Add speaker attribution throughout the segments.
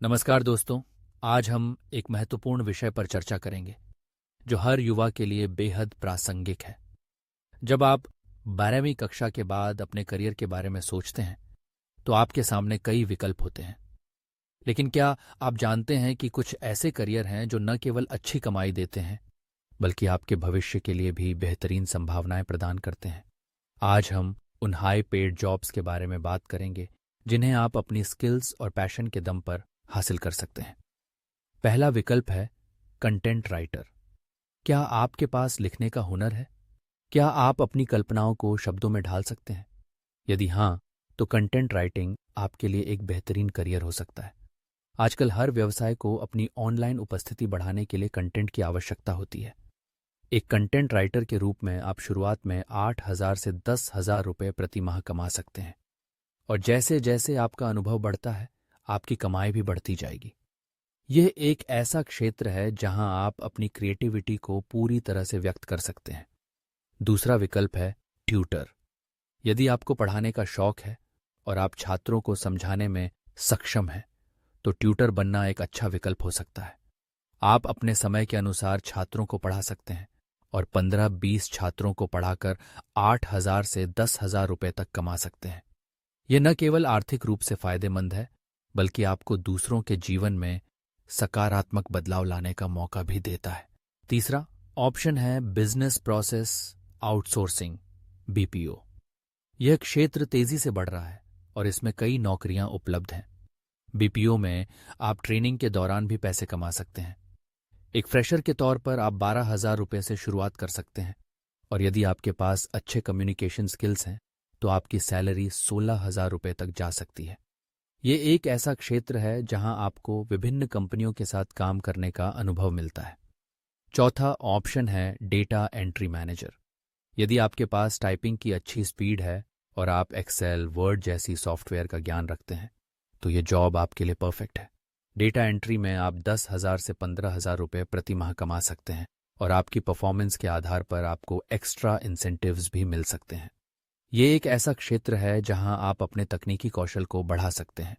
Speaker 1: नमस्कार दोस्तों। आज हम एक महत्वपूर्ण विषय पर चर्चा करेंगे जो हर युवा के लिए बेहद प्रासंगिक है। जब आप 12वीं कक्षा के बाद अपने करियर के बारे में सोचते हैं तो आपके सामने कई विकल्प होते हैं। लेकिन क्या आप जानते हैं कि कुछ ऐसे करियर हैं जो न केवल अच्छी कमाई देते हैं बल्कि आपके भविष्य के लिए भी बेहतरीन संभावनाएं प्रदान करते हैं। आज हम उन हाई पेड जॉब्स के बारे में बात करेंगे जिन्हें आप अपनी स्किल्स और पैशन के दम पर हासिल कर सकते हैं। पहला विकल्प है कंटेंट राइटर। क्या आपके पास लिखने का हुनर है? क्या आप अपनी कल्पनाओं को शब्दों में ढाल सकते हैं? यदि हाँ, तो कंटेंट राइटिंग आपके लिए एक बेहतरीन करियर हो सकता है। आजकल हर व्यवसाय को अपनी ऑनलाइन उपस्थिति बढ़ाने के लिए कंटेंट की आवश्यकता होती है। एक कंटेंट राइटर के रूप में आप शुरुआत में 8,000 से 10,000 रुपये प्रति माह कमा सकते हैं और जैसे जैसे आपका अनुभव बढ़ता है आपकी कमाई भी बढ़ती जाएगी। यह एक ऐसा क्षेत्र है जहां आप अपनी क्रिएटिविटी को पूरी तरह से व्यक्त कर सकते हैं। दूसरा विकल्प है ट्यूटर। यदि आपको पढ़ाने का शौक है और आप छात्रों को समझाने में सक्षम हैं तो ट्यूटर बनना एक अच्छा विकल्प हो सकता है। आप अपने समय के अनुसार छात्रों को पढ़ा सकते हैं और 15-20 छात्रों को पढ़ाकर 8,000 से 10,000 रुपये तक कमा सकते हैं। यह न केवल आर्थिक रूप से फायदेमंद है बल्कि आपको दूसरों के जीवन में सकारात्मक बदलाव लाने का मौका भी देता है। तीसरा ऑप्शन है बिजनेस प्रोसेस आउटसोर्सिंग, बीपीओ। यह क्षेत्र तेजी से बढ़ रहा है और इसमें कई नौकरियां उपलब्ध हैं। बीपीओ में आप ट्रेनिंग के दौरान भी पैसे कमा सकते हैं। एक फ्रेशर के तौर पर आप 12,000 रुपये से शुरुआत कर सकते हैं और यदि आपके पास अच्छे कम्युनिकेशन स्किल्स हैं तो आपकी सैलरी 16,000 रुपये तक जा सकती है। ये एक ऐसा क्षेत्र है जहां आपको विभिन्न कंपनियों के साथ काम करने का अनुभव मिलता है। चौथा ऑप्शन है डेटा एंट्री मैनेजर। यदि आपके पास टाइपिंग की अच्छी स्पीड है और आप एक्सेल, वर्ड जैसी सॉफ्टवेयर का ज्ञान रखते हैं तो ये जॉब आपके लिए परफेक्ट है। डेटा एंट्री में आप 10,000 से 15,000 रुपये प्रति माह कमा सकते हैं और आपकी परफॉर्मेंस के आधार पर आपको एक्स्ट्रा इंसेंटिव्स भी मिल सकते हैं। ये एक ऐसा क्षेत्र है जहां आप अपने तकनीकी कौशल को बढ़ा सकते हैं।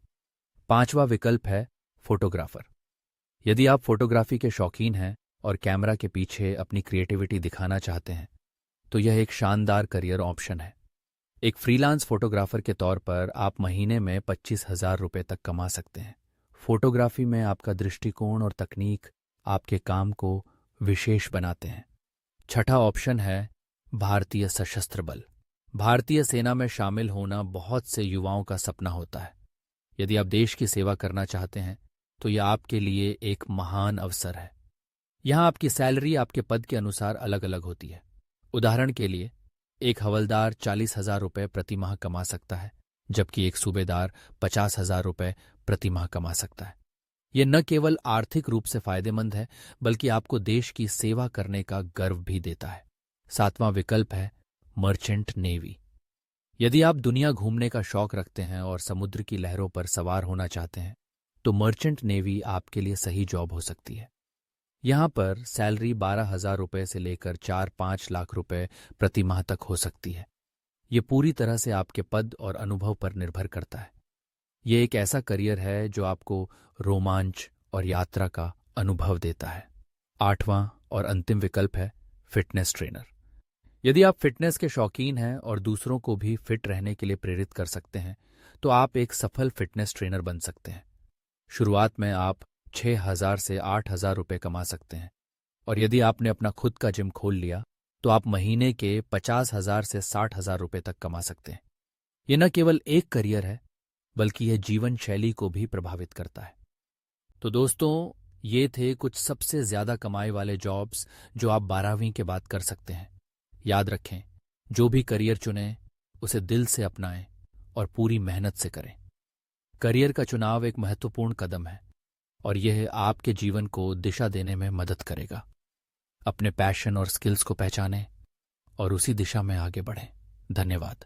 Speaker 1: पांचवा विकल्प है फोटोग्राफर। यदि आप फोटोग्राफी के शौकीन हैं और कैमरा के पीछे अपनी क्रिएटिविटी दिखाना चाहते हैं तो यह एक शानदार करियर ऑप्शन है। एक फ्रीलांस फोटोग्राफर के तौर पर आप महीने में 25,000 रुपये तक कमा सकते हैं। फोटोग्राफी में आपका दृष्टिकोण और तकनीक आपके काम को विशेष बनाते हैं। छठा ऑप्शन है भारतीय सशस्त्र बल। भारतीय सेना में शामिल होना बहुत से युवाओं का सपना होता है। यदि आप देश की सेवा करना चाहते हैं तो यह आपके लिए एक महान अवसर है। यहां आपकी सैलरी आपके पद के अनुसार अलग अलग होती है। उदाहरण के लिए एक हवलदार 40,000 रुपये प्रति माह कमा सकता है जबकि एक सूबेदार 50,000 रुपये प्रति माह कमा सकता है। यह न केवल आर्थिक रूप से फायदेमंद है बल्कि आपको देश की सेवा करने का गर्व भी देता है। सातवां विकल्प है मर्चेंट नेवी। यदि आप दुनिया घूमने का शौक रखते हैं और समुद्र की लहरों पर सवार होना चाहते हैं तो मर्चेंट नेवी आपके लिए सही जॉब हो सकती है। यहां पर सैलरी 12,000 रुपये से लेकर 4-5 लाख रुपए प्रति माह तक हो सकती है। ये पूरी तरह से आपके पद और अनुभव पर निर्भर करता है। ये एक ऐसा करियर है जो आपको रोमांच और यात्रा का अनुभव देता है। आठवां और अंतिम विकल्प है फिटनेस ट्रेनर। यदि आप फिटनेस के शौकीन हैं और दूसरों को भी फिट रहने के लिए प्रेरित कर सकते हैं तो आप एक सफल फिटनेस ट्रेनर बन सकते हैं। शुरुआत में आप 6,000 से 8,000 रुपये कमा सकते हैं और यदि आपने अपना खुद का जिम खोल लिया तो आप महीने के 50,000 से 60,000 रुपये तक कमा सकते हैं। यह न केवल एक करियर है बल्कि यह जीवन शैली को भी प्रभावित करता है। तो दोस्तों, ये थे कुछ सबसे ज्यादा कमाई वाले जॉब्स जो आप 12वीं के बाद कर सकते हैं। याद रखें, जो भी करियर चुनें उसे दिल से अपनाएं और पूरी मेहनत से करें। करियर का चुनाव एक महत्वपूर्ण कदम है और यह आपके जीवन को दिशा देने में मदद करेगा। अपने पैशन और स्किल्स को पहचानें और उसी दिशा में आगे बढ़ें। धन्यवाद।